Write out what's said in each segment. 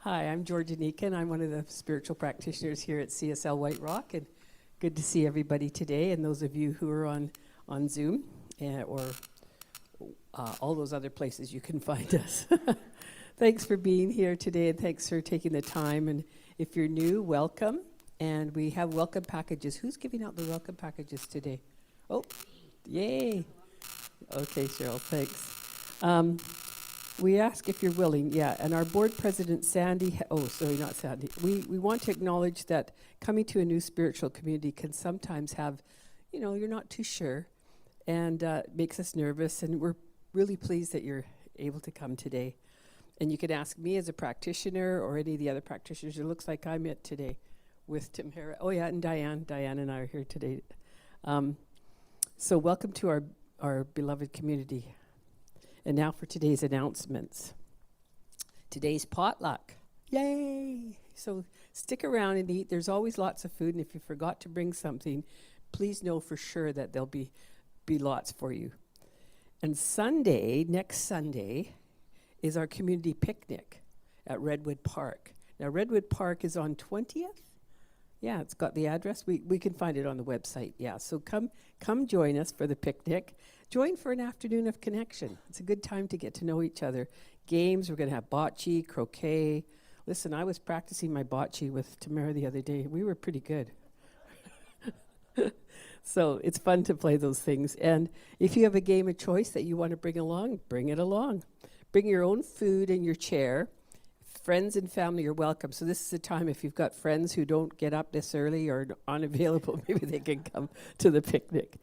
Hi, I'm Georgia Neekin. I'm one of the spiritual practitioners here at CSL White Rock, and good to see everybody today, and those of you who are on Zoom or all those other places you can find us. Thanks for being here today, and thanks for taking the time. And if you're new, welcome. And we have welcome packages. Who's giving out the welcome packages today? Oh, yay. Okay, Cheryl, thanks. We ask if you're willing, and our board president, Sandy, not Sandy. We want to acknowledge that coming to a new spiritual community can sometimes have, you're not too sure, and it makes us nervous, and we're really pleased that you're able to come today. And you can ask me as a practitioner or any of the other practitioners. It looks like I'm it today with Tamara. Oh yeah, and Diane. Diane and I are here today. So welcome to our beloved community. And now for today's announcements. Today's potluck. Yay! So stick around and eat. There's always lots of food, and if you forgot to bring something, please know for sure that there'll be lots for you. And next Sunday, is our community picnic at Redwood Park. Now, Redwood Park is on 20th. Yeah, it's got the address. We can find it on the website. Yeah, so come join us for the picnic. Join for an afternoon of connection. It's a good time to get to know each other. Games, we're going to have bocce, croquet. Listen, I was practicing my bocce with Tamara the other day. We were pretty good. So it's fun to play those things. And if you have a game of choice that you want to bring along, bring it along. Bring your own food in your chair. Friends and family are welcome. So this is the time if you've got friends who don't get up this early or unavailable, maybe they can come to the picnic.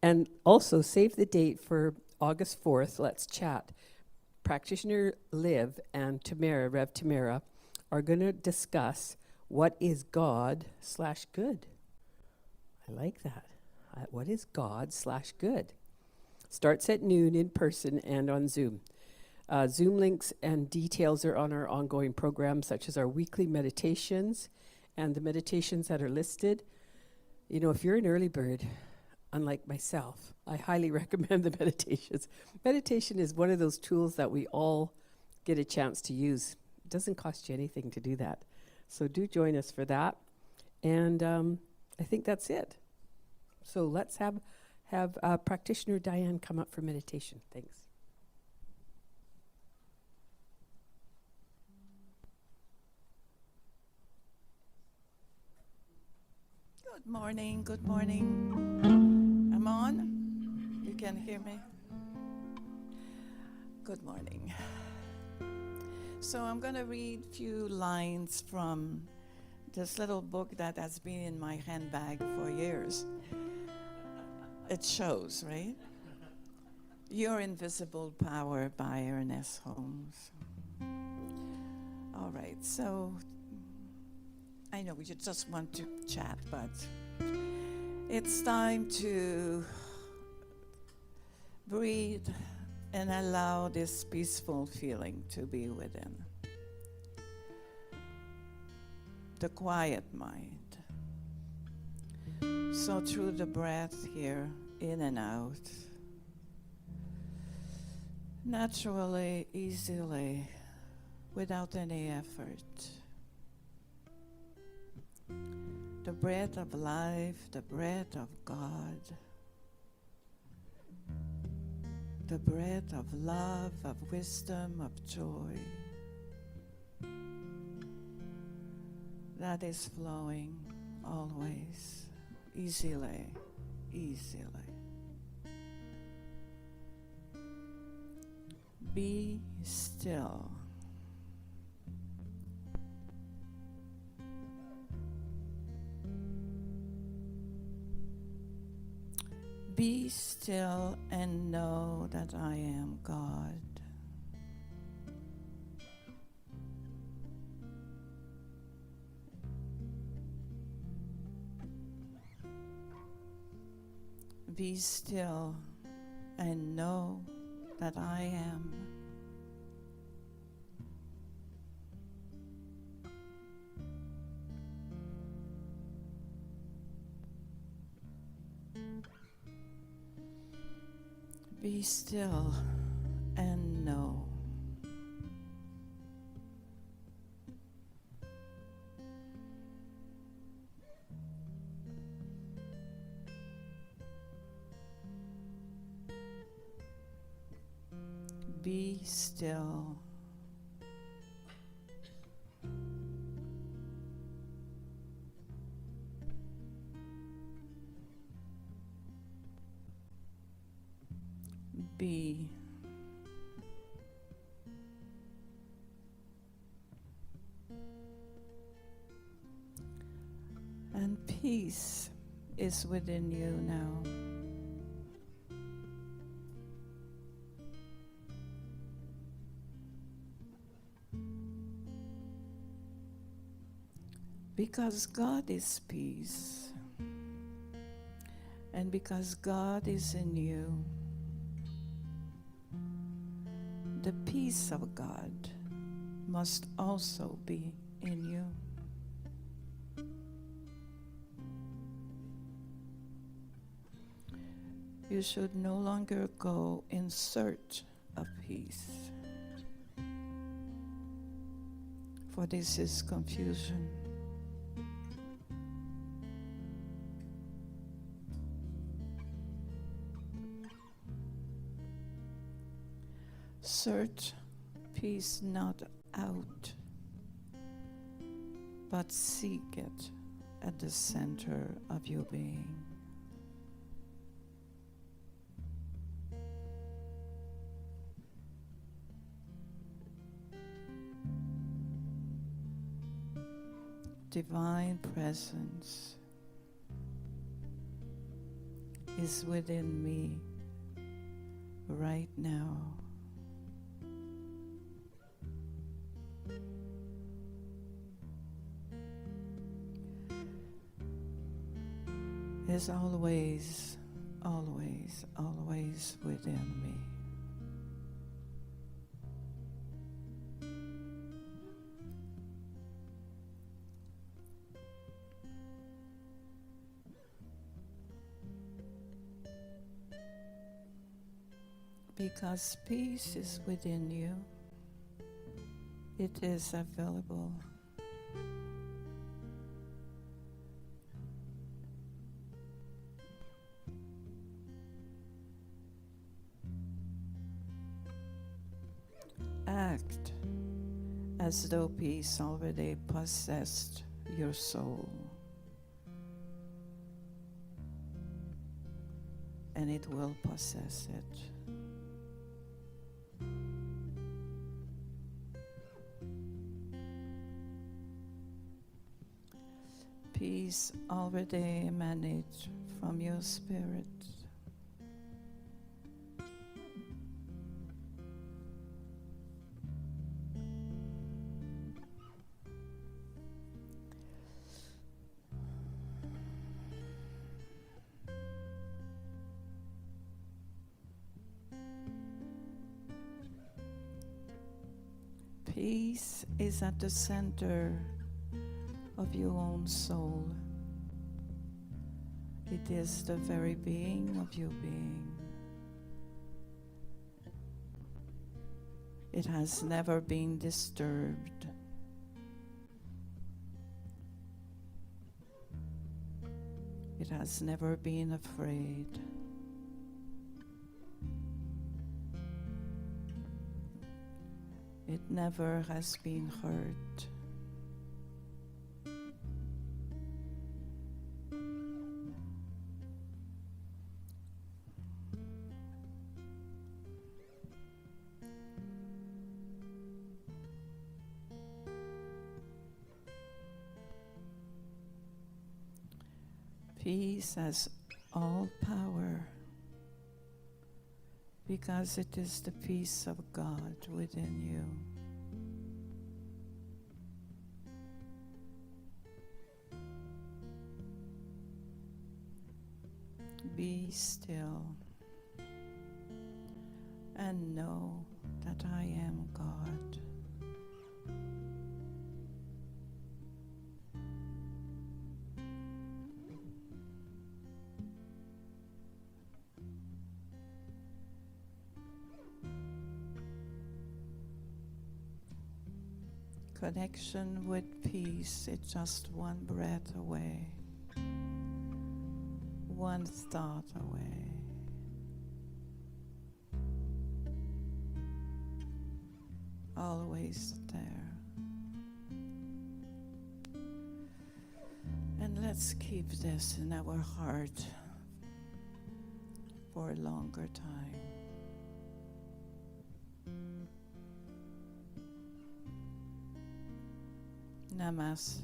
And also save the date for August 4th. Let's chat. Practitioner Liv and Tamara, Rev Tamara, are going to discuss what is God/good. I like that. What is God/good? Starts at noon in person and on Zoom. Zoom links and details are on our ongoing programs, such as our weekly meditations and the meditations that are listed. If you're an early bird, unlike myself, I highly recommend the meditations. Meditation is one of those tools that we all get a chance to use. It doesn't cost you anything to do that. So do join us for that. And I think that's it. So let's have practitioner Diane come up for meditation. Thanks. Good morning, good morning. I'm on? You can hear me? Good morning. So I'm going to read a few lines from this little book that has been in my handbag for years. It shows, right? Your Invisible Power by Ernest Holmes. All right, so I know we just want to chat, but it's time to breathe and allow this peaceful feeling to be within. The quiet mind. So through the breath here, in and out, naturally, easily, without any effort. The breath of life, the breath of God, the breath of love, of wisdom, of joy that is flowing always, easily, easily. Be still. Be still and know that I am God. Be still and know that I am. Be still and know. Be still. Be. And peace is within you now. Because God is peace, and because God is in you, the peace of God must also be in you. You should no longer go in search of peace, for this is confusion. Search peace not out, but seek it at the center of your being. Divine presence is within me right now. Is always, always, always within me. Because peace is within you, it is available. Act as though peace already possessed your soul, and it will possess it. Peace already emanates from your spirit. Peace is at the center of your own soul. It is the very being of your being. It has never been disturbed. It has never been afraid. It never has been hurt. Peace has all power because it is the peace of God within you. Be still and know that I am God. Connection with peace is just one breath away, one thought away. always there. And let's keep this in our heart for a longer time. Namaste.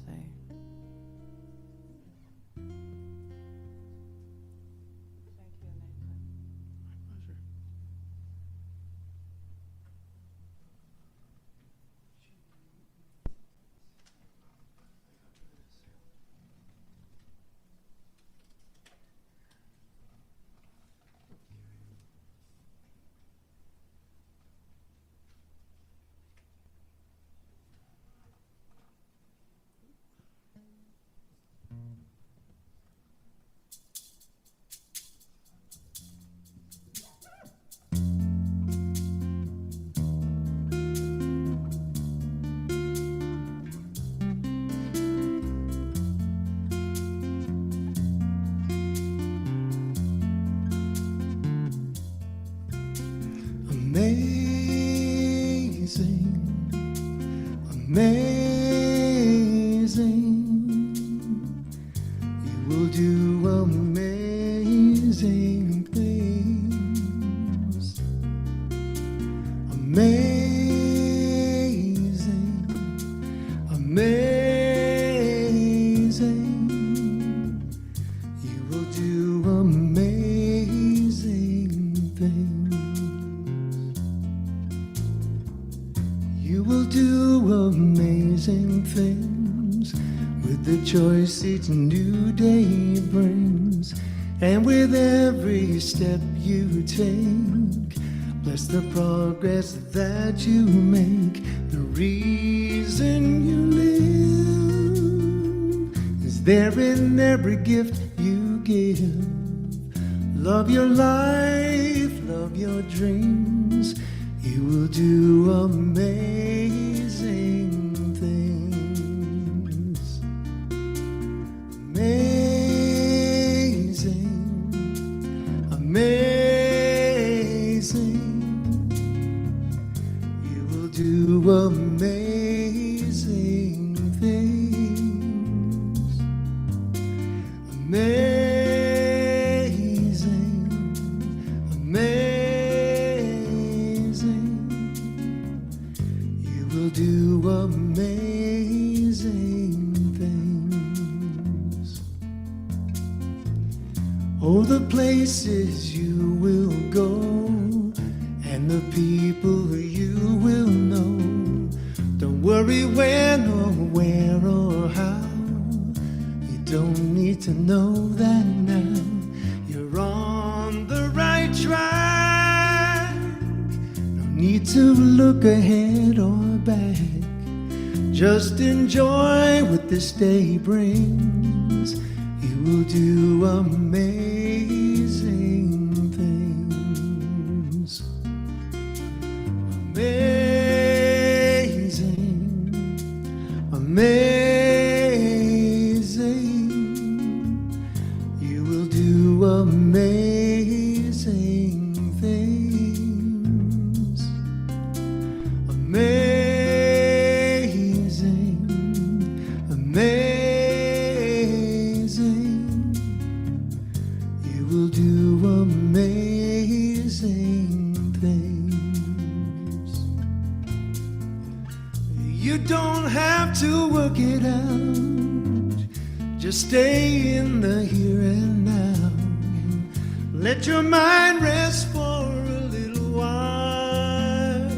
Amazing, amazing, you will do amazing things. Amazing, amazing, you will do amazing things. You will do amazing things with the choice each new day brings. And with every step you take, bless the progress that you make. The reason you live is there in every gift you give. Love your life, love your dreams. You will do amazing things. Amazing, amazing. You will do amazing things. Amazing, amazing. You will do amazing things. Oh, the places you will go and the people you will know. Don't worry when or where or how. You don't need to know that now. You're on the right track. No need to look ahead or back. Just enjoy what this day brings. You will do amazing things. Amazing, amazing. You will do amazing things. Amazing, amazing. You will do amazing things. You don't have to work it out. Just stay in the here and now. Let your mind rest for a little while.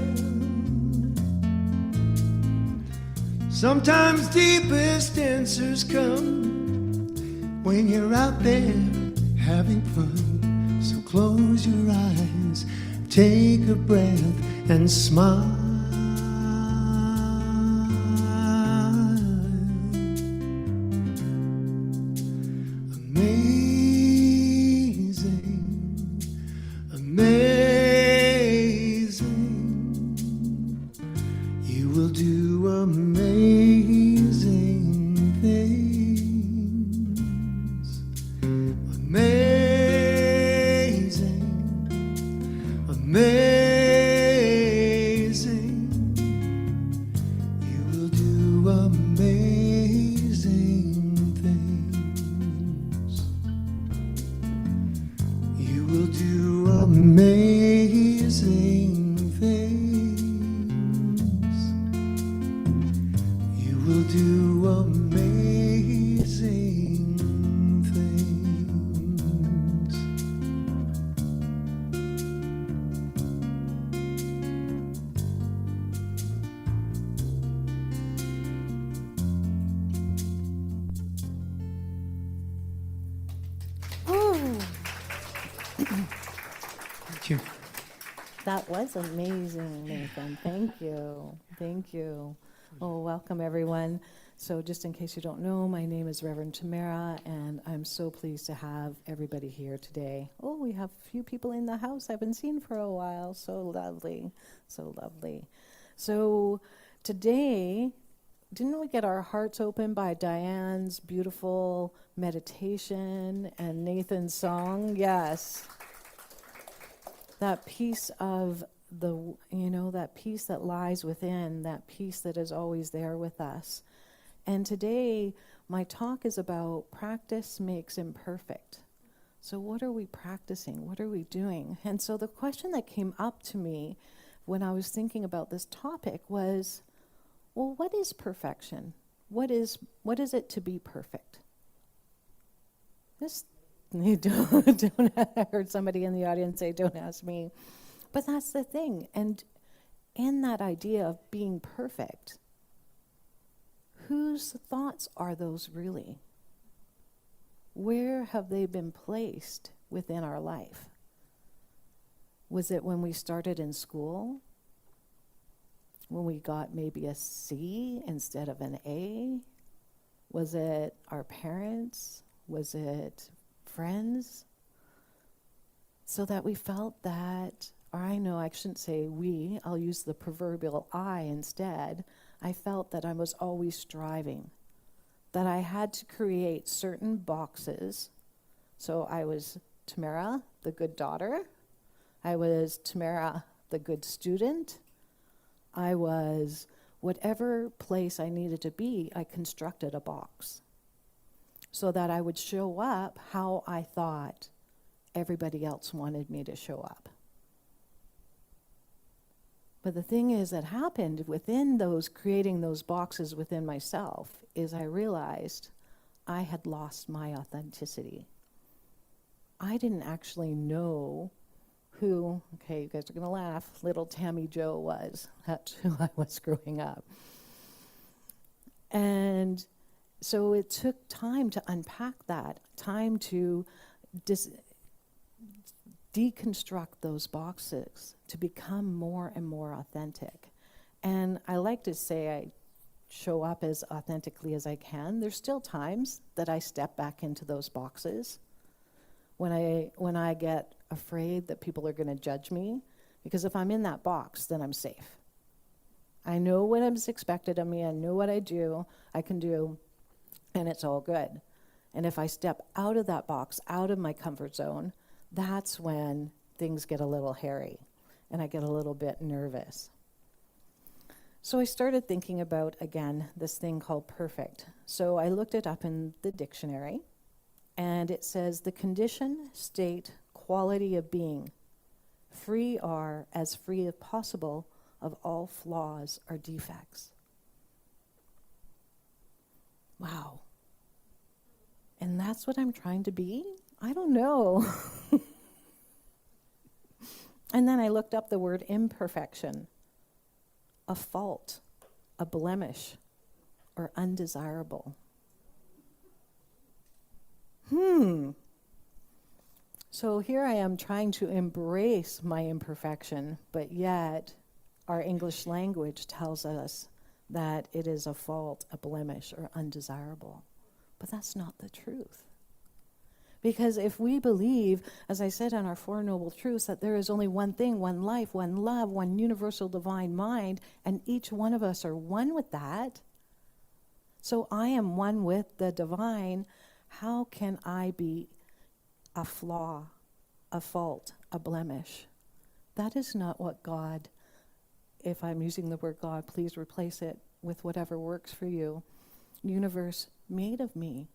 Sometimes deepest answers come when you're out there having fun. So close your eyes, take a breath and smile. Amazing, amazing. You will do amazing things. Amazing, amazing. amazing things. You will do amazing things. Thank you. That was amazing, Nathan. Thank you. Thank you. Oh, welcome, everyone. So just in case you don't know, my name is Reverend Tamara, and I'm so pleased to have everybody here today. Oh, we have a few people in the house I haven't seen for a while. So lovely. So lovely. So today, didn't we get our hearts open by Diane's beautiful meditation and Nathan's song? Yes. That piece of that peace that lies within, that peace that is always there with us. And today, my talk is about practice makes imperfect. So what are we practicing? What are we doing? And so the question that came up to me when I was thinking about this topic was, well, what is perfection? What is it to be perfect? I heard somebody in the audience say, don't ask me. But that's the thing. And in that idea of being perfect, whose thoughts are those really? Where have they been placed within our life? Was it when we started in school? When we got maybe a C instead of an A? Was it our parents? Was it friends? So that we felt that, or I shouldn't say we, I'll use the proverbial I instead. I felt that I was always striving, that I had to create certain boxes. So I was Tamara, the good daughter. I was Tamara, the good student. I was whatever place I needed to be, I constructed a box so that I would show up how I thought everybody else wanted me to show up. But the thing is that happened within those, creating those boxes within myself, is I realized I had lost my authenticity. I didn't actually know who, okay, you guys are going to laugh, little Tammy Jo was. That's who I was growing up. And so it took time to unpack that, time to deconstruct those boxes to become more and more authentic. And I like to say I show up as authentically as I can. There's still times that I step back into those boxes when I get afraid that people are going to judge me, because if I'm in that box, then I'm safe. I know what is expected of me, I know what I can do, and it's all good. And if I step out of that box, out of my comfort zone, that's when things get a little hairy and I get a little bit nervous. So I started thinking about, again, this thing called perfect. So I looked it up in the dictionary, and it says the condition, state, quality of being, free as free as possible of all flaws or defects. Wow. And that's what I'm trying to be? I don't know. And then I looked up the word imperfection, a fault, a blemish, or undesirable. So here I am trying to embrace my imperfection, but yet our English language tells us that it is a fault, a blemish, or undesirable. But that's not the truth. Because if we believe, as I said on our Four Noble Truths, that there is only one thing, one life, one love, one universal divine mind, and each one of us are one with that, so I am one with the divine, how can I be a flaw, a fault, a blemish? That is not what God, if I'm using the word God, please replace it with whatever works for you, universe made of me.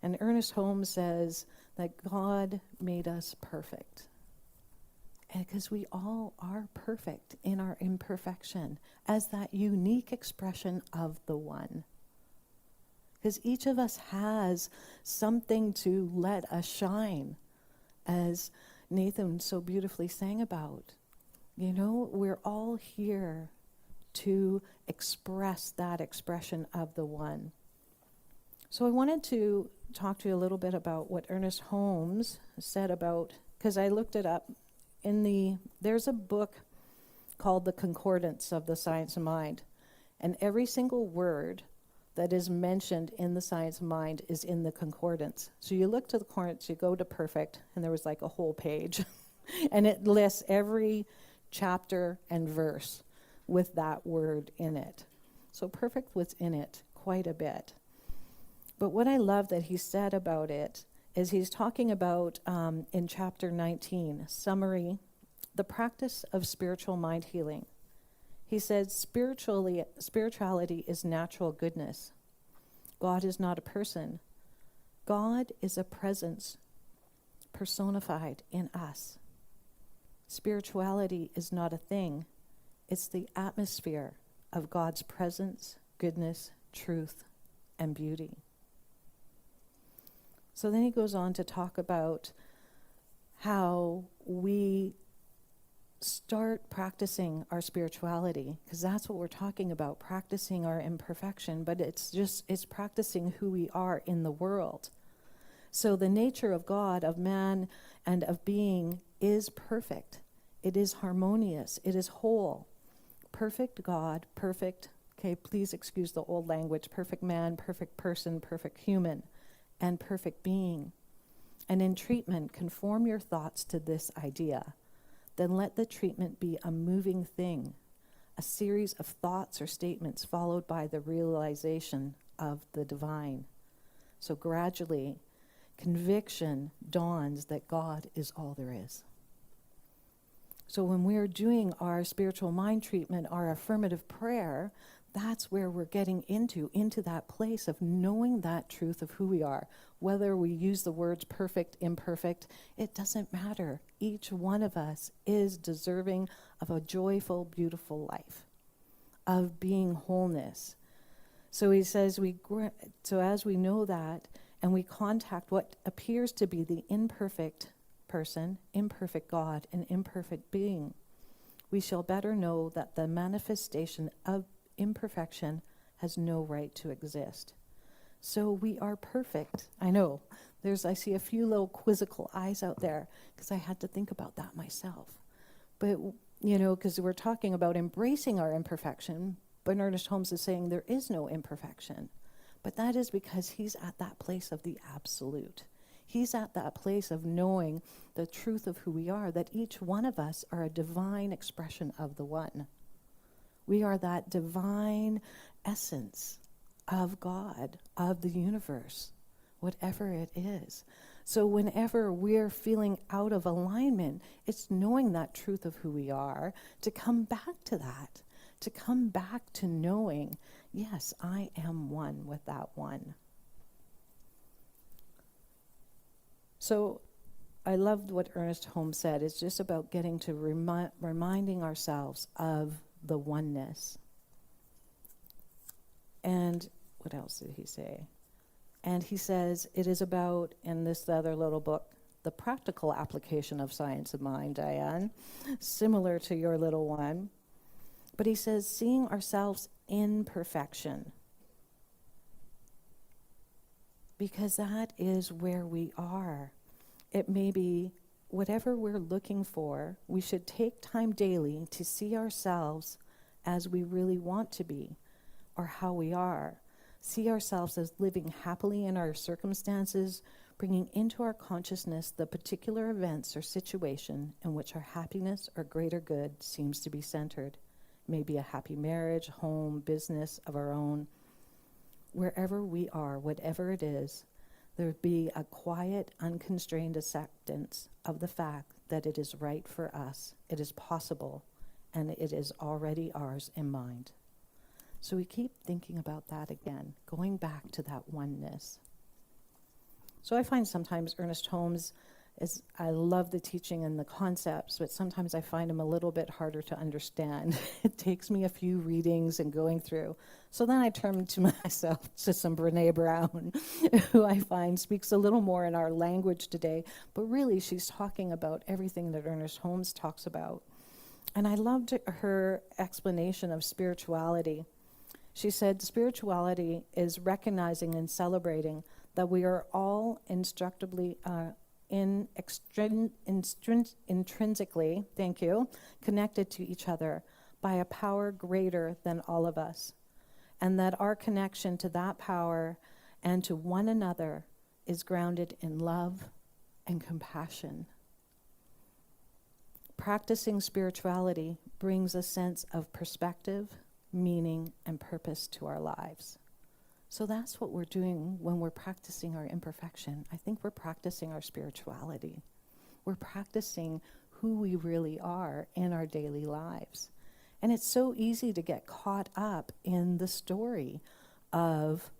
And Ernest Holmes says that God made us perfect. And because we all are perfect in our imperfection as that unique expression of the one. Because each of us has something to let us shine, as Nathen so beautifully sang about. You know, we're all here to express that expression of the one. So I wanted to talk to you a little bit about what Ernest Holmes said about, because I looked it up. There's a book called The Concordance of the Science of Mind, and every single word that is mentioned in the science of mind is in the concordance. So you look to the concordance, you go to perfect, and there was like a whole page, and it lists every chapter and verse with that word in it. So perfect was in it quite a bit. But what I love that he said about it is he's talking about, in chapter 19, summary, the practice of spiritual mind healing. He said, spirituality is natural goodness. God is not a person. God is a presence personified in us. Spirituality is not a thing. It's the atmosphere of God's presence, goodness, truth, and beauty. So then he goes on to talk about how we start practicing our spirituality, because that's what we're talking about, practicing our imperfection, but it's practicing who we are in the world. So the nature of God, of man, and of being is perfect. It is harmonious. It is whole. Perfect God, perfect, okay, please excuse the old language, perfect man, perfect person, perfect human, and perfect being. And in treatment, conform your thoughts to this idea. Then let the treatment be a moving thing, a series of thoughts or statements followed by the realization of the divine. So gradually, conviction dawns that God is all there is. So when we're doing our spiritual mind treatment, our affirmative prayer, that's where we're getting into that place of knowing that truth of who we are. Whether we use the words perfect, imperfect, it doesn't matter. Each one of us is deserving of a joyful, beautiful life, of being wholeness. So he says, so as we know that, and we contact what appears to be the imperfect person, imperfect God, and imperfect being, we shall better know that the manifestation of imperfection has no right to exist. So we are perfect. I know, I see a few little quizzical eyes out there, because I had to think about that myself. But, because we're talking about embracing our imperfection, but Ernest Holmes is saying there is no imperfection. But that is because he's at that place of the absolute. He's at that place of knowing the truth of who we are, that each one of us are a divine expression of the one. We are that divine essence of God, of the universe, whatever it is. So whenever we're feeling out of alignment, it's knowing that truth of who we are, to come back to that, to come back to knowing, yes, I am one with that one. So I loved what Ernest Holmes said. It's just about getting to reminding ourselves of the oneness. And what else did he say? And he says it is about, in this other little book, the practical application of science of mind, Diane, similar to your little one. But he says, seeing ourselves in perfection, because that is where we are. It may be whatever we're looking for, we should take time daily to see ourselves as we really want to be, or how we are. See ourselves as living happily in our circumstances, bringing into our consciousness the particular events or situation in which our happiness or greater good seems to be centered. Maybe a happy marriage, home, business of our own. Wherever we are, whatever it is, there would be a quiet, unconstrained acceptance of the fact that it is right for us, it is possible, and it is already ours in mind. So we keep thinking about that again, going back to that oneness. So I find sometimes Ernest Holmes is I love the teaching and the concepts, but sometimes I find them a little bit harder to understand. It takes me a few readings and going through. So then I turn to myself to some Brene Brown, who I find speaks a little more in our language today, but really she's talking about everything that Ernest Holmes talks about. And I loved her explanation of spirituality. She said, spirituality is recognizing and celebrating that we are all instructively intrinsically, connected to each other by a power greater than all of us, and that our connection to that power and to one another is grounded in love and compassion. Practicing spirituality brings a sense of perspective, meaning, and purpose to our lives. So that's what we're doing when we're practicing our imperfection. I think we're practicing our spirituality. We're practicing who we really are in our daily lives. And it's so easy to get caught up in the story of,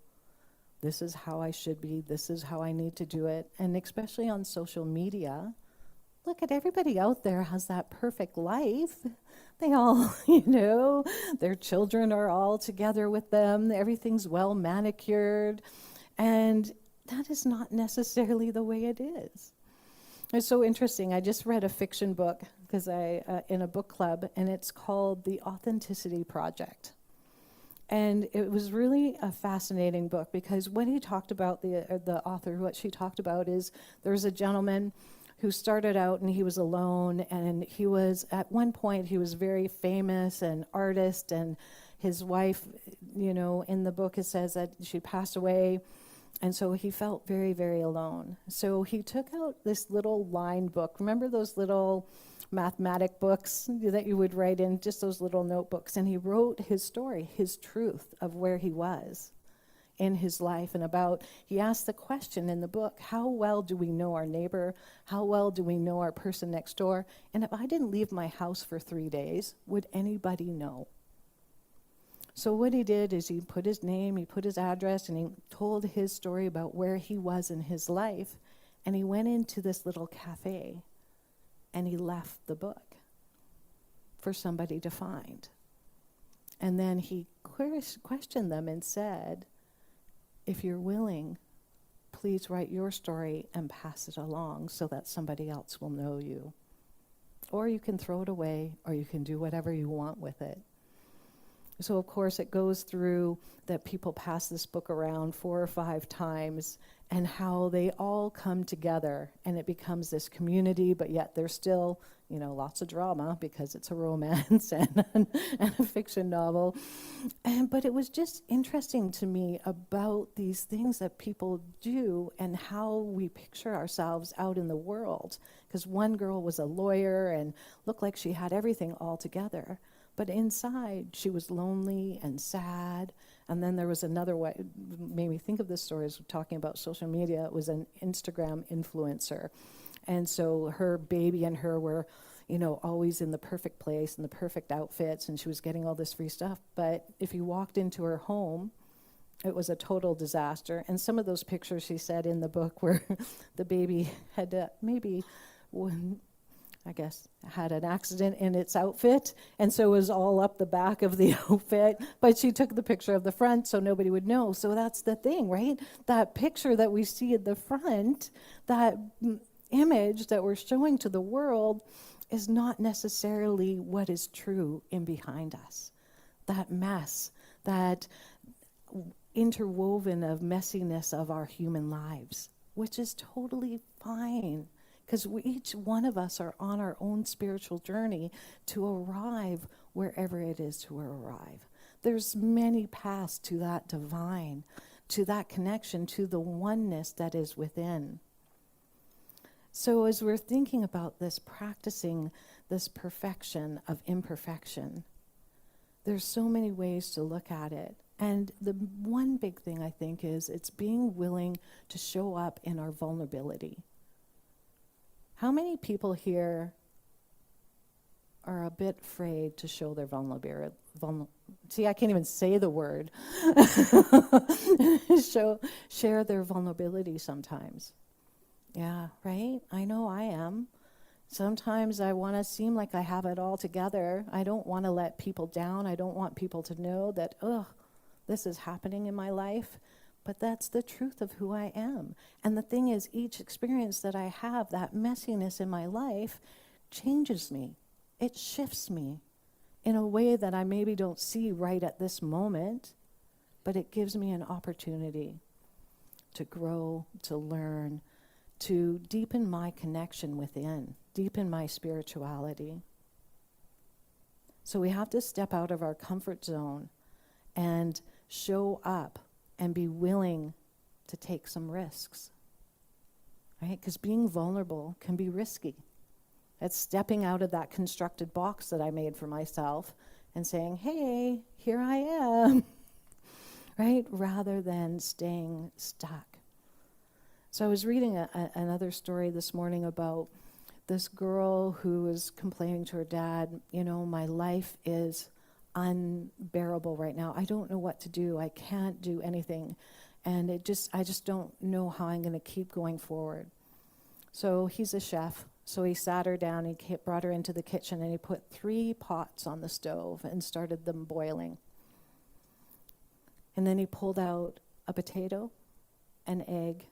this is how I should be, this is how I need to do it. And especially on social media, look at everybody out there has that perfect life. They all, their children are all together with them. Everything's well manicured. And that is not necessarily the way it is. It's so interesting. I just read a fiction book because in a book club, and it's called The Authenticity Project. And it was really a fascinating book because what he talked about, the author, what she talked about is there's a gentleman who started out and he was alone, and he was, at one point, he was very famous, an artist, and his wife, in the book it says that she passed away, and so he felt very, very alone. So he took out this little line book. Remember those little mathematic books that you would write in, just those little notebooks, and he wrote his story, his truth of where he was in his life, and he asked the question in the book, how well do we know our neighbor? How well do we know our person next door? And if I didn't leave my house for 3 days, would anybody know? So what he did is he put his name, he put his address, and he told his story about where he was in his life, and he went into this little cafe, and he left the book for somebody to find. And then he questioned them and said, if you're willing, please write your story and pass it along so that somebody else will know you. Or you can throw it away, or you can do whatever you want with it. So, of course, it goes through that people pass this book around 4 or 5 times, and how they all come together, and it becomes this community, but yet there's still, lots of drama because it's a romance and a fiction novel. But it was just interesting to me about these things that people do and how we picture ourselves out in the world. Because one girl was a lawyer and looked like she had everything all together. But inside, she was lonely and sad. And then there was another way, made me think of this story as talking about social media. It was an Instagram influencer. And so her baby and her were, always in the perfect place and the perfect outfits, and she was getting all this free stuff. But if you walked into her home, it was a total disaster. And some of those pictures, she said in the book, where the baby had had an accident in its outfit, and so it was all up the back of the outfit, but she took the picture of the front so nobody would know. So that's the thing, right? That picture that we see at the front, that image that we're showing to the world, is not necessarily what is true in behind us. That mess, that interwoven of messiness of our human lives, which is totally fine. Because each one of us are on our own spiritual journey to arrive wherever it is to arrive. There's many paths to that divine, to that connection, to the oneness that is within. So as we're thinking about this, practicing this perfection of imperfection, there's so many ways to look at it. And the one big thing I think is it's being willing to show up in our vulnerability. How many people here are a bit afraid to show their vulnerability? See, I can't even say the word. Share their vulnerability sometimes. Yeah, right? I know I am. Sometimes I want to seem like I have it all together. I don't want to let people down. I don't want people to know that, this is happening in my life. But that's the truth of who I am. And the thing is, each experience that I have, that messiness in my life, changes me. It shifts me in a way that I maybe don't see right at this moment, but it gives me an opportunity to grow, to learn, to deepen my connection within, deepen my spirituality. So we have to step out of our comfort zone and show up and be willing to take some risks, right? Because being vulnerable can be risky. It's stepping out of that constructed box that I made for myself and saying, hey, here I am, right? Rather than staying stuck. So I was reading another story this morning about this girl who was complaining to her dad, my life is unbearable right now. I don't know what to do. I can't do anything. And I just don't know how I'm going to keep going forward. So he's a chef. So he sat her down, he brought her into the kitchen, and he put 3 pots on the stove and started them boiling. And then he pulled out a potato, an egg,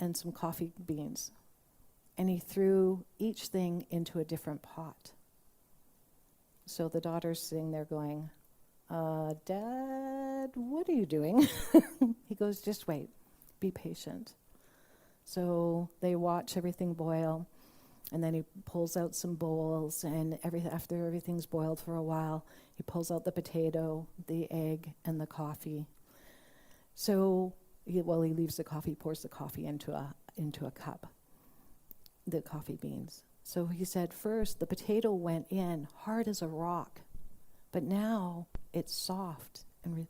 and some coffee beans. And he threw each thing into a different pot. So the daughter's sitting there going, Dad, what are you doing? He goes, just wait, be patient. So they watch everything boil, and then he pulls out some bowls, and after everything's boiled for a while, he pulls out the potato, the egg, and the coffee. So, he leaves the coffee, pours the coffee into a cup, the coffee beans. So he said, first, the potato went in hard as a rock, but now it's soft, and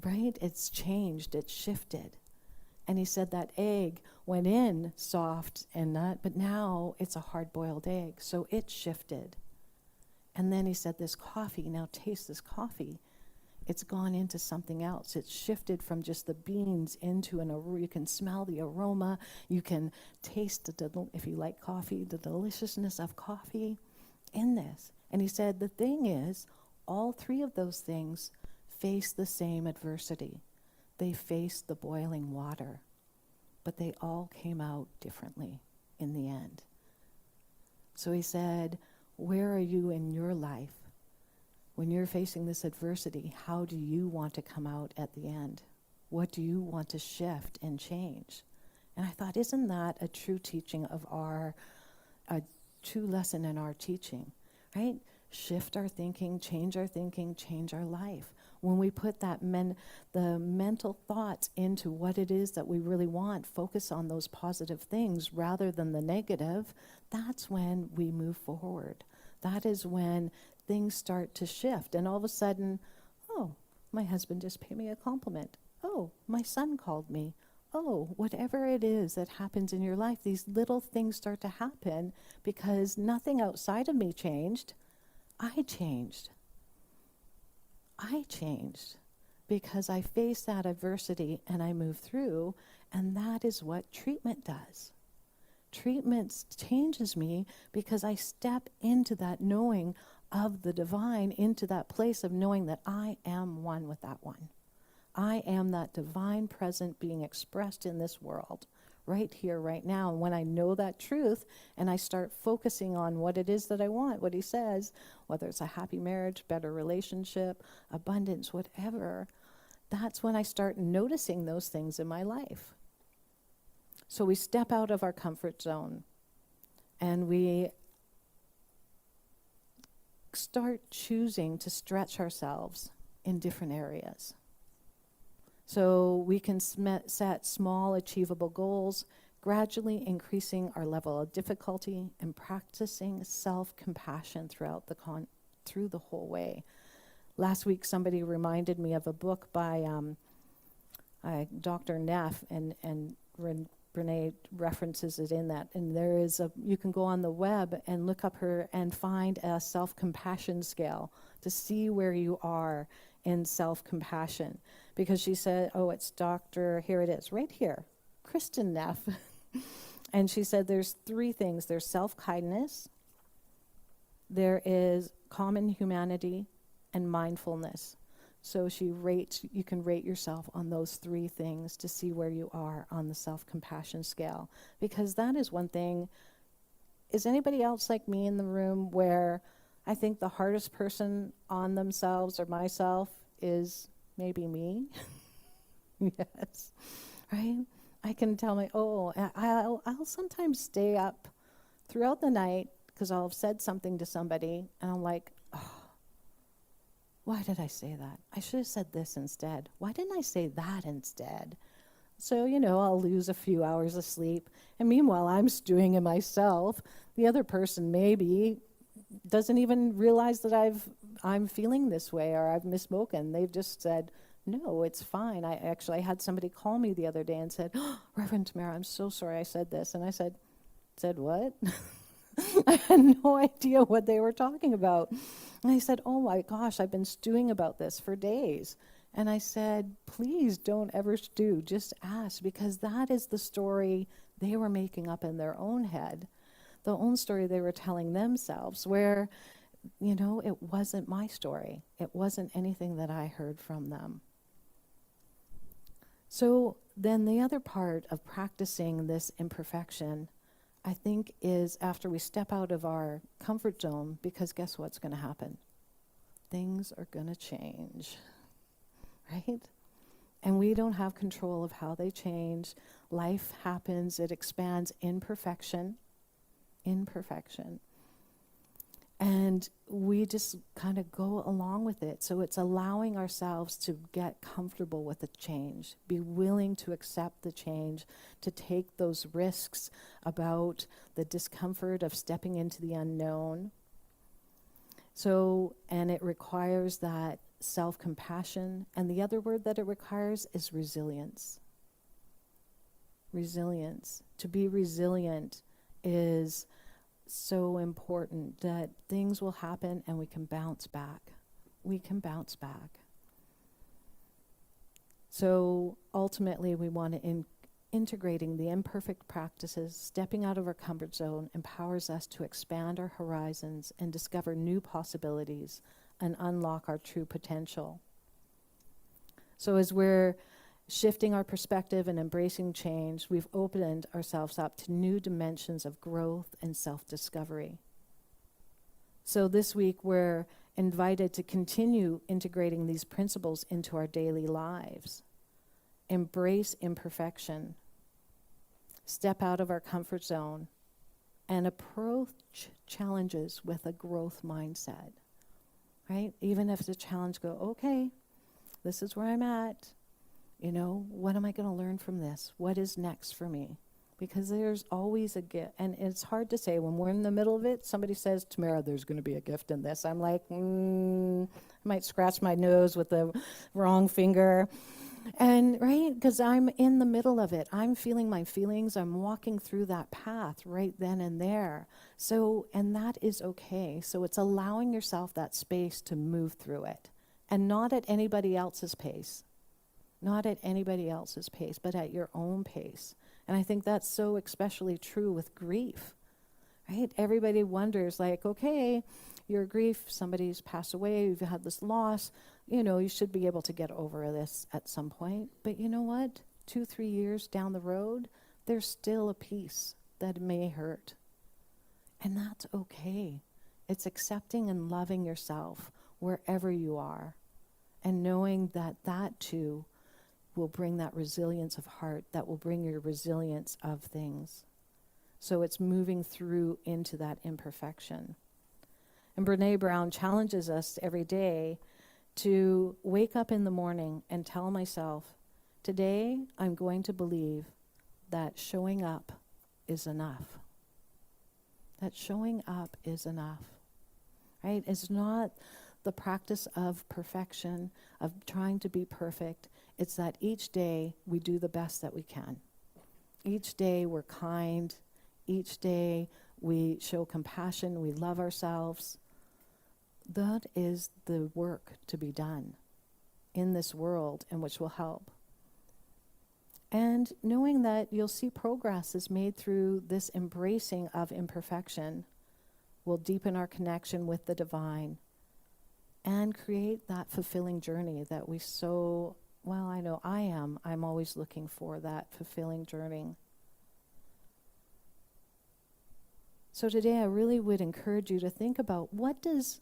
right? It's changed, it's shifted. And he said that egg went in soft and not, but now it's a hard-boiled egg, so it shifted. And then he said, this coffee, now taste this coffee. It's gone into something else. It's shifted from just the beans into an aroma. You can smell the aroma. You can taste, if you like coffee, the deliciousness of coffee in this. And he said, the thing is, all 3 of those things face the same adversity. They faced the boiling water, but they all came out differently in the end. So he said, where are you in your life? When you're facing this adversity, how do you want to come out at the end? What do you want to shift and change? And I thought, isn't that a true teaching of a true lesson in our teaching, right? Shift our thinking, change our life. When we put the mental thoughts into what it is that we really want, focus on those positive things rather than the negative, that's when we move forward. That is when things start to shift. And all of a sudden, oh, my husband just paid me a compliment. Oh, my son called me. Oh, whatever it is that happens in your life, these little things start to happen because nothing outside of me changed. I changed because I faced that adversity and I moved through, and that is what treatment does. Treatment changes me because I step into that knowing of the divine, into that place of knowing that I am one with that one. I am that divine present being expressed in this world, right here, right now. And when I know that truth and I start focusing on what it is that I want, what he says, whether it's a happy marriage, better relationship, abundance, whatever, that's when I start noticing those things in my life. So we step out of our comfort zone and we start choosing to stretch ourselves in different areas. So we can set small, achievable goals, gradually increasing our level of difficulty and practicing self-compassion through the whole way. Last week, somebody reminded me of a book by Dr. Neff, and Brene references it in that. And there is you can go on the web and look up her and find a self-compassion scale to see where you are in self-compassion. Because she said, it's here it is, right here, Kristen Neff. And she said there's three things. There's self-kindness, there is common humanity, and mindfulness. So you can rate yourself on those three things to see where you are on the self-compassion scale. Because that is one thing. Is anybody else like me in the room where I think the hardest person on themselves or myself is maybe me? Yes, right? I can tell I'll sometimes stay up throughout the night because I'll have said something to somebody and I'm like, oh, why did I say that? I should have said this instead. Why didn't I say that instead? So, I'll lose a few hours of sleep. And meanwhile, I'm stewing in myself. The other person maybe doesn't even realize that I'm feeling this way or I've misspoken. They've just said, no, it's fine. I had somebody call me the other day and said, oh, Reverend Tamara, I'm so sorry I said this. And I said what? I had no idea what they were talking about. And I said, oh my gosh, I've been stewing about this for days. And I said, please don't ever stew, just ask, because that is the story they were making up in their own head, the own story they were telling themselves, where, it wasn't my story. It wasn't anything that I heard from them. So then the other part of practicing this imperfection, I think, is after we step out of our comfort zone, because guess what's going to happen? Things are going to change, right? And we don't have control of how they change. Life happens, it expands in perfection. And we just kind of go along with it. So it's allowing ourselves to get comfortable with the change, be willing to accept the change, to take those risks about the discomfort of stepping into the unknown. So, and it requires that self-compassion. And the other word that it requires is resilience. Resilience. To be resilient is so important, that things will happen and we can bounce back. We can bounce back. So ultimately we want to integrating the imperfect practices, stepping out of our comfort zone empowers us to expand our horizons and discover new possibilities and unlock our true potential. So as we're shifting our perspective and embracing change, we've opened ourselves up to new dimensions of growth and self-discovery. So this week we're invited to continue integrating these principles into our daily lives. Embrace imperfection, step out of our comfort zone, and approach challenges with a growth mindset, right? Even if the challenge okay, this is where I'm at. What am I going to learn from this? What is next for me? Because there's always a gift. And it's hard to say when we're in the middle of it. Somebody says, Tamara, there's going to be a gift in this. I'm like, I might scratch my nose with the wrong finger. And right, because I'm in the middle of it. I'm feeling my feelings. I'm walking through that path right then and there. So, and that is okay. So it's allowing yourself that space to move through it. And not at anybody else's pace. Not at anybody else's pace, but at your own pace. And I think that's so especially true with grief, right? Everybody wonders, like, okay, your grief, somebody's passed away, you've had this loss, you should be able to get over this at some point. But you know what? 2-3 years down the road, there's still a piece that may hurt. And that's okay. It's accepting and loving yourself wherever you are. And knowing that that too will bring that resilience of heart, that will bring your resilience of things. So it's moving through into that imperfection. And Brené Brown challenges us every day to wake up in the morning and tell myself, today I'm going to believe that showing up is enough. That showing up is enough, right? It's not the practice of perfection, of trying to be perfect. It's that each day we do the best that we can. Each day we're kind. Each day we show compassion. We love ourselves. That is the work to be done in this world, and which will help. And knowing that you'll see progress is made through this embracing of imperfection will deepen our connection with the divine and create that fulfilling journey that we so, well, I know I'm always looking for that fulfilling journey. So today I really would encourage you to think about what does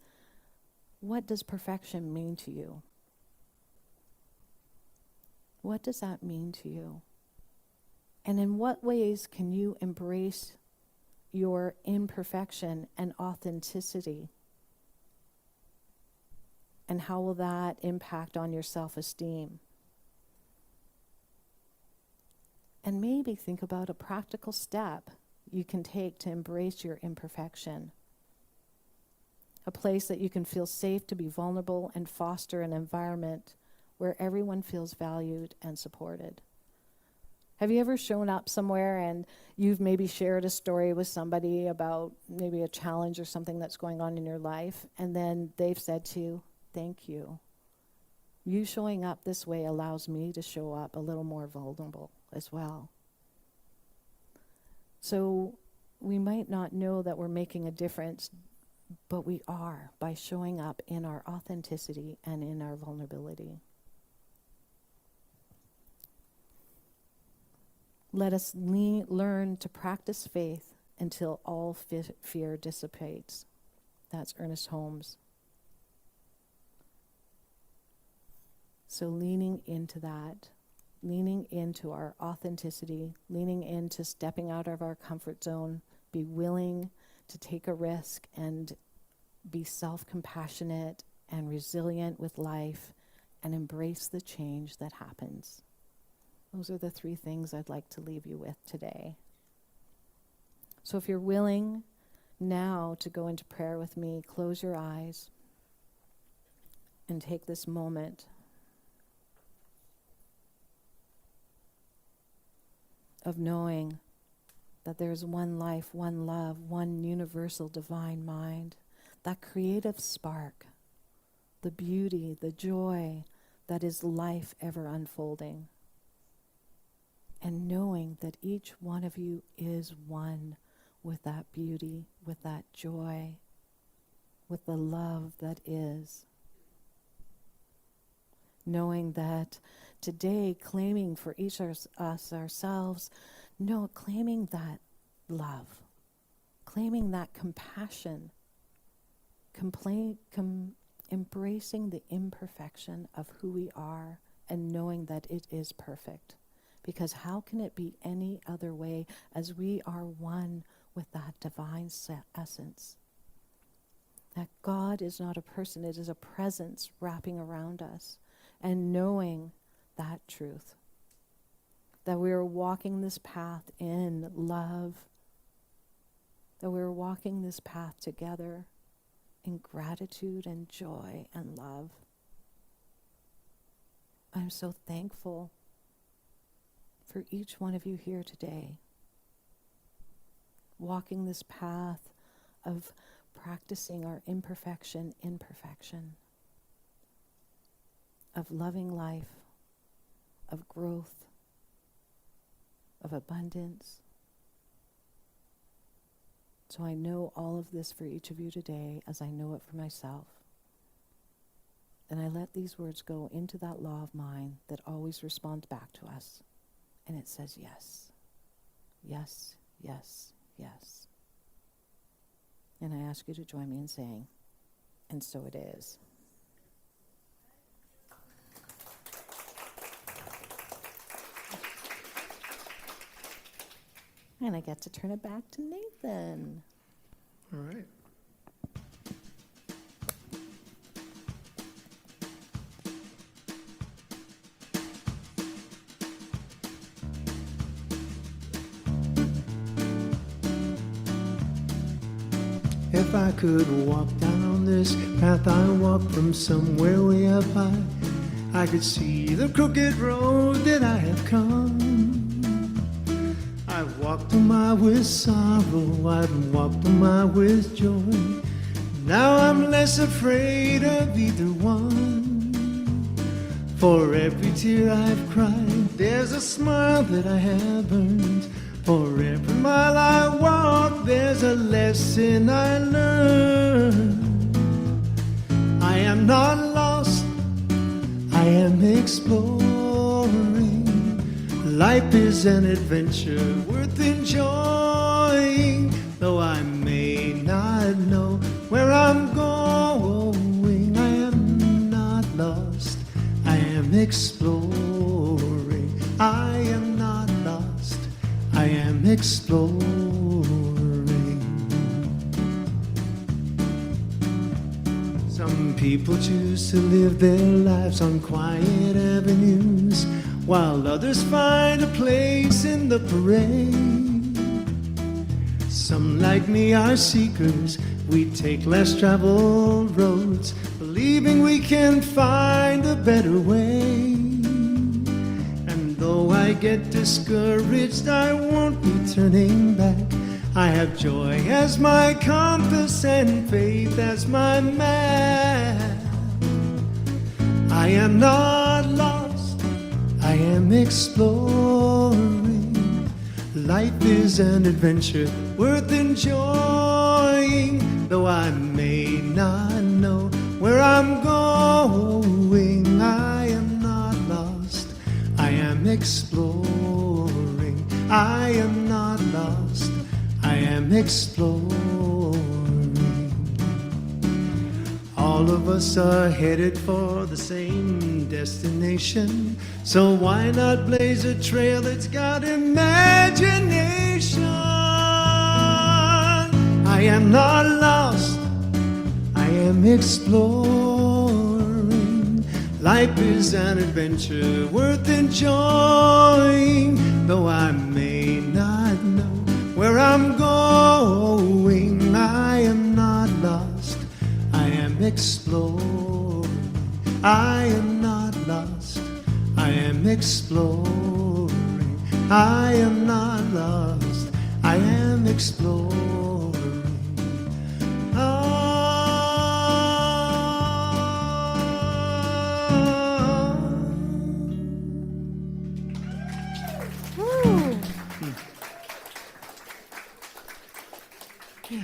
perfection mean to you? What does that mean to you? And in what ways can you embrace your imperfection and authenticity? And how will that impact on your self-esteem? And maybe think about a practical step you can take to embrace your imperfection. A place that you can feel safe to be vulnerable and foster an environment where everyone feels valued and supported. Have you ever shown up somewhere and you've maybe shared a story with somebody about maybe a challenge or something that's going on in your life, and then they've said to you, "Thank you. You showing up this way allows me to show up a little more vulnerable as well." So we might not know that we're making a difference, but we are by showing up in our authenticity and in our vulnerability. Let us learn to practice faith until all fear dissipates. That's Ernest Holmes. So leaning into that, leaning into our authenticity, leaning into stepping out of our comfort zone, be willing to take a risk and be self-compassionate and resilient with life and embrace the change that happens. Those are the 3 things I'd like to leave you with today. So if you're willing now to go into prayer with me, close your eyes and take this moment of knowing that there's one life, one love, one universal divine mind, that creative spark, the beauty, the joy that is life ever unfolding. And knowing that each one of you is one with that beauty, with that joy, with the love that is. Knowing that today, claiming for each of us ourselves, claiming that love, claiming that compassion, embracing the imperfection of who we are and knowing that it is perfect. Because how can it be any other way as we are one with that divine essence? That God is not a person, it is a presence wrapping around us. And knowing that truth. That we are walking this path in love. That we are walking this path together in gratitude and joy and love. I'm so thankful for each one of you here today, walking this path of practicing our imperfection, of loving life, of growth, of abundance. So I know all of this for each of you today as I know it for myself. And I let these words go into that law of mine that always responds back to us. And it says yes, yes, yes, yes. And I ask you to join me in saying, and so it is. And I get to turn it back to Nathen. All right. If I could walk down this path I walk from somewhere way up high, I could see the crooked road that I have come. I've walked a mile with sorrow, I've walked a mile with joy. Now I'm less afraid of either one. For every tear I've cried, there's a smile that I have earned. For every mile I walk, there's a lesson I learn. I am not lost, I am exploring. Life is an adventure worth enjoying. Though I may not know where I'm going, I am not lost, I am exploring. I am not lost, I am exploring. Some people choose to live their lives on quiet avenues, while others find a place in the parade. Some like me are seekers, we take less traveled roads, believing we can find a better way. And though I get discouraged, I won't be turning back. I have joy as my compass and faith as my map. I am not lost, I am exploring. Life is an adventure worth enjoying. Though I may not know where I'm going, I am not lost, I am exploring. I am not lost, I am exploring. All of us are headed for the same destination, so why not blaze a trail that's got imagination? I am not lost, I am exploring. Life is an adventure worth enjoying. Though I may not know where I'm going, I am not lost, I am exploring. I am not lost, I am exploring. I am not lost, I am exploring.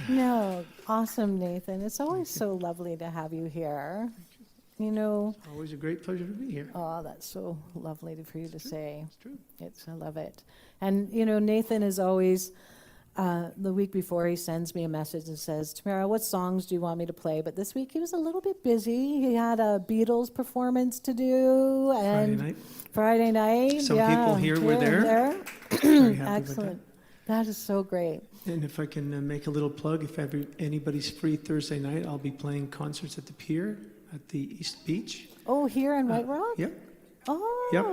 No, awesome, Nathen. It's always so lovely to have you here. You know, Always a great pleasure to be here. oh, that's so lovely for you to say. It's true. I love it. And, you know, Nathen is always, the week before, he sends me a message and says, Tamara, what songs do you want me to play? But this week he was a little bit busy. He had a Beatles performance to do. And Friday night. Some people here were there. Very happy Excellent. with That is so great. And if I can make a little plug, if anybody's free Thursday night, I'll be playing concerts at the pier at the East Beach. Oh, here in White Rock? Yep. Oh. Yep.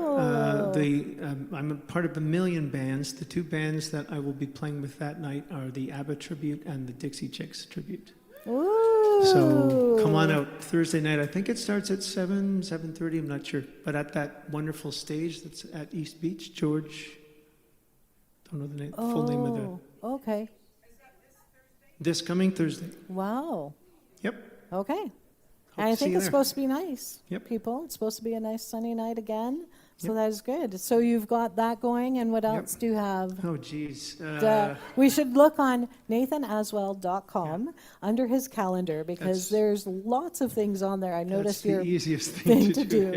I'm a part of a million bands. The two bands that I will be playing with that night are the ABBA Tribute and the Dixie Chicks Tribute. Ooh. So come on out Thursday night. I think it starts at 7:30, I'm not sure. But at that wonderful stage that's at East Beach, George, don't know the name, full name of the... Okay. This coming Thursday. Wow. Yep. Okay. Hope I to see think you it's there. supposed to be nice, Yep. people. It's supposed to be a nice sunny night again. So Yep. that is good. So you've got that going, and what else do you have? Oh, geez. We should look on nathenaswell.com under his calendar, because there's lots of things on there. I That's noticed the your easiest thing thing to do.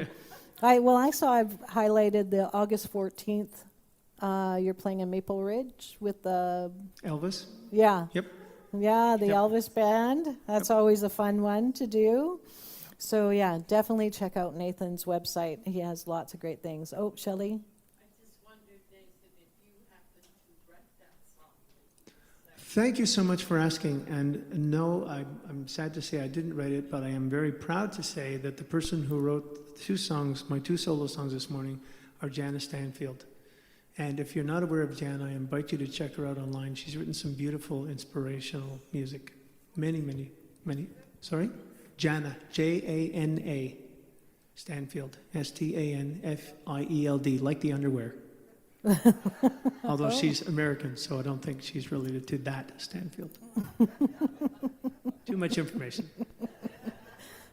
Yeah. I saw I've highlighted the August 14th. You're playing in Maple Ridge with the, Elvis? yeah. Yep. Yeah, the Yep. Elvis Band. That's always a fun one to do. So, yeah, definitely check out Nathen's website. He has lots of great things. Oh, Shelley? I just wondered, Nathan, if you happen to write that song. Thank you so much for asking. And no, I'm sad to say I didn't write it, but I am very proud to say that the person who wrote two songs, my two solo songs this morning, are Jana Stanfield. And if you're not aware of Jan, I invite you to check her out online. She's written some beautiful, inspirational music. Many. Sorry? Jana, Jana, Stanfield, Stanfield, like the underwear. Although she's American, so I don't think she's related to that Stanfield. Too much information.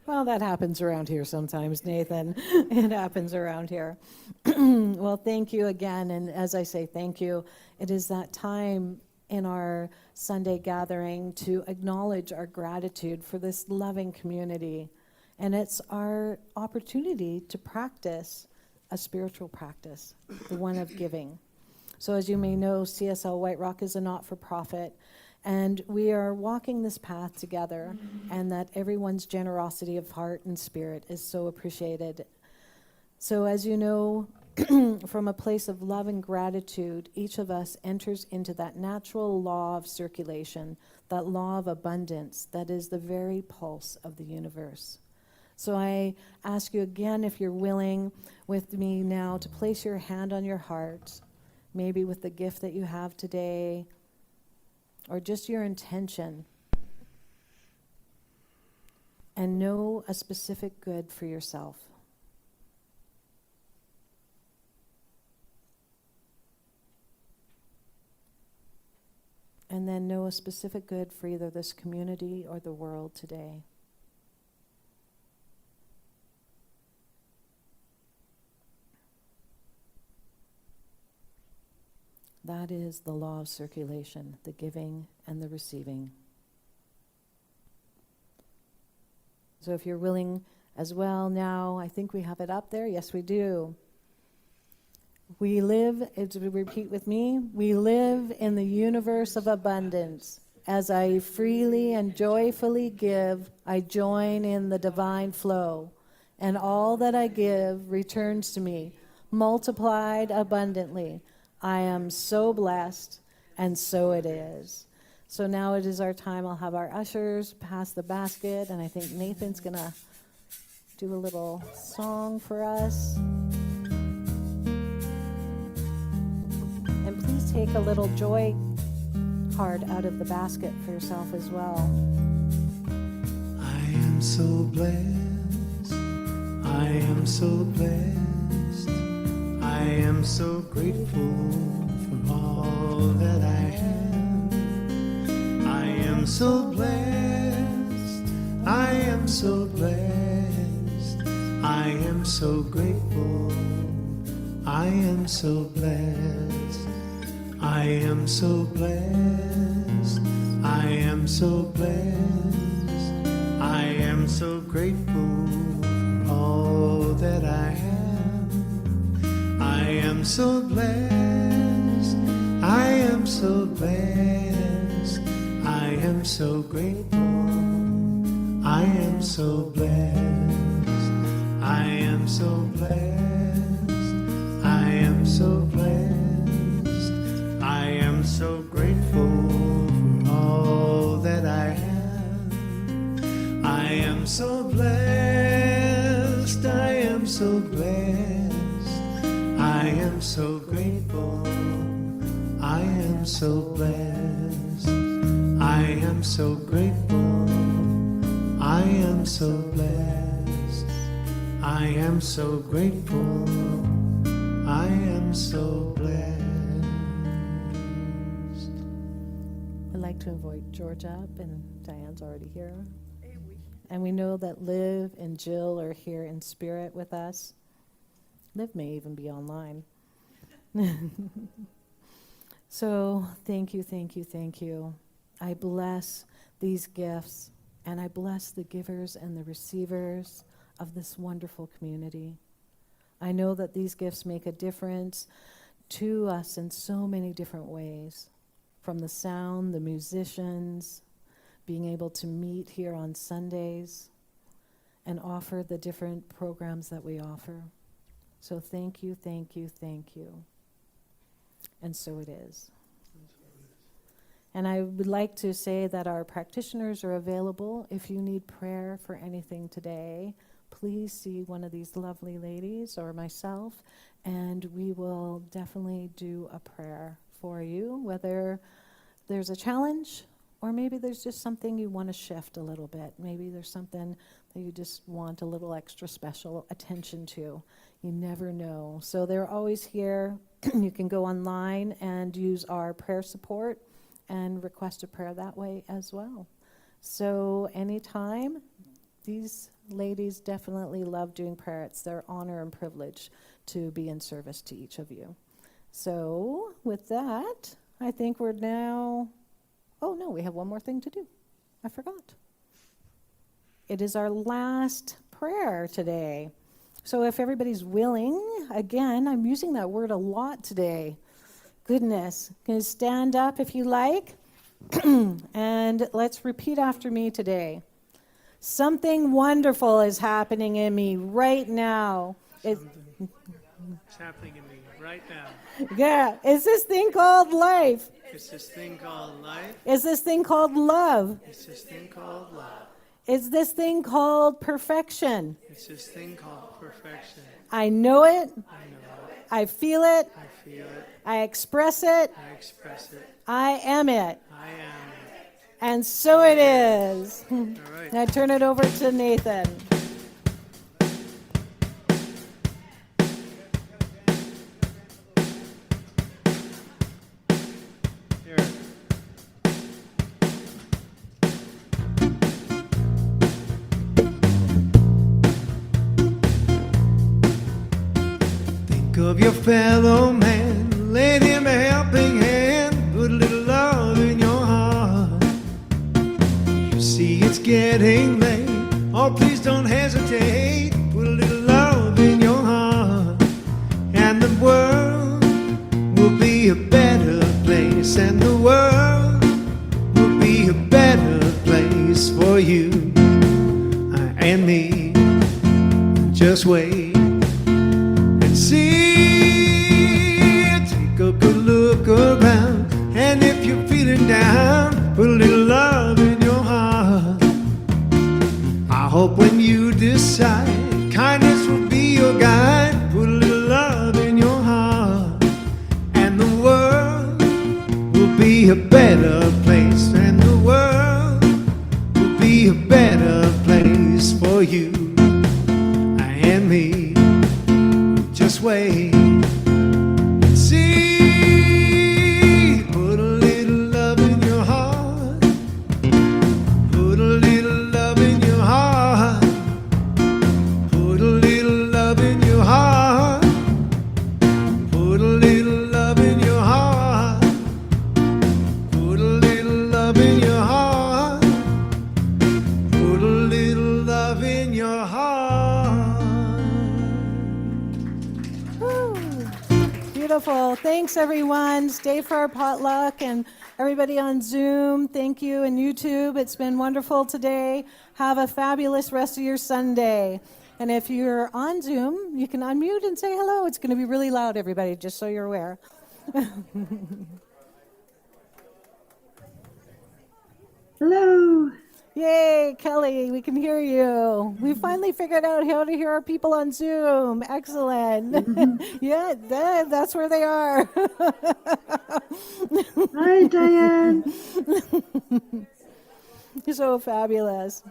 Well, that happens around here sometimes, Nathan. It happens around here. Well, thank you again. And as I say thank you, it is that time in our Sunday gathering to acknowledge our gratitude for this loving community. And it's our opportunity to practice a spiritual practice, the one of giving. So as you may know, CSL White Rock is a not-for-profit, and we are walking this path together, and that everyone's generosity of heart and spirit is so appreciated. So as you know, from a place of love and gratitude, each of us enters into that natural law of circulation, that law of abundance that is the very pulse of the universe. So I ask you again, if you're willing with me now, to place your hand on your heart, maybe with the gift that you have today, or just your intention, and know a specific good for yourself. And then know a specific good for either this community or the world today. That is the law of circulation, the giving and the receiving. So if you're willing as well now, I think we have it up there. Yes, we do. We live, repeat with me, we live in the universe of abundance. As I freely and joyfully give, I join in the divine flow, and all that I give returns to me, multiplied abundantly. I am so blessed, and so it is. So now it is our time. I'll have our ushers pass the basket, and I think Nathan's going to do a little song for us. And please take a little joy card out of the basket for yourself as well. I am so blessed. I am so blessed. I am so grateful for all that I have. I am so blessed. I am so blessed. I am so grateful. I am so blessed. I am so blessed. I am so blessed. I am so grateful for all that I have. I am so blessed. I am so blessed. I am so grateful. I am so blessed. I am so blessed. I am so blessed. I am so grateful for all that I have. I am so blessed. I am so blessed. I am so grateful. I am so blessed. I am so grateful. I am so blessed. I am so grateful. I am so blessed. I'd like to invite George up, and Diane's already here. And we know that Liv and Jill are here in spirit with us. Liv may even be online. So thank you, thank you, thank you. I bless these gifts, and I bless the givers and the receivers of this wonderful community. I know that these gifts make a difference to us in so many different ways, from the sound, the musicians, being able to meet here on Sundays and offer the different programs that we offer. So thank you, thank you, thank you. And so it is. And I would like to say that our practitioners are available. If you need prayer for anything today, please see one of these lovely ladies or myself, and we will definitely do a prayer for you, whether there's a challenge or maybe there's just something you want to shift a little bit. Maybe there's something that you just want a little extra special attention to. You never know. So they're always here. You can go online and use our prayer support and request a prayer that way as well. So anytime, these ladies definitely love doing prayer. It's their honor and privilege to be in service to each of you. So with that, I think we're now, oh no, we have one more thing to do. I forgot. It is our last prayer today. So if everybody's willing, again, I'm using that word a lot today. Goodness. Can you stand up if you like? And let's repeat after me today. Something wonderful is happening in me right now. It's happening in me right now. Yeah, it's this thing called life. It's this thing called life. It's this thing called love. It's this thing called love. It's this thing called perfection. It's this thing called perfection. I know it. I know it. I feel it. I feel it. I express it. I express it. I am it. I am it. And so it is. All right. Now I turn it over to Nathen. Here. Think of your fellow man, lend him a helping hand, put a little love in your heart. You see it's getting late, oh please don't hesitate, put a little love in your heart, and the world will be a better place, and the world will be a better place for you and me. Just wait and see. Take a good look around, and if you're feeling down, put a little love in your heart. I hope when you decide kindness will be your guide, put a little love in your heart, and the world will be a better place, and the world will be a better place for you and me. Just wait and see. Put a little love in your heart. Put a little love in your heart. Put a little love in your heart. Put a little love in your heart. Put a little love in your heart. Put a little love in your heart. Woo. Beautiful. Thanks, everyone. Stay for our potluck, and everybody on Zoom, thank you, and YouTube. It's been wonderful today. Have a fabulous rest of your Sunday. And if you're on Zoom, you can unmute and say hello. It's going to be really loud, everybody, just so you're aware. Hello. Yay, Kelly, we can hear you. We finally figured out how to hear our people on Zoom. Excellent. Yeah, that's where they are. Hi, Diane. So fabulous.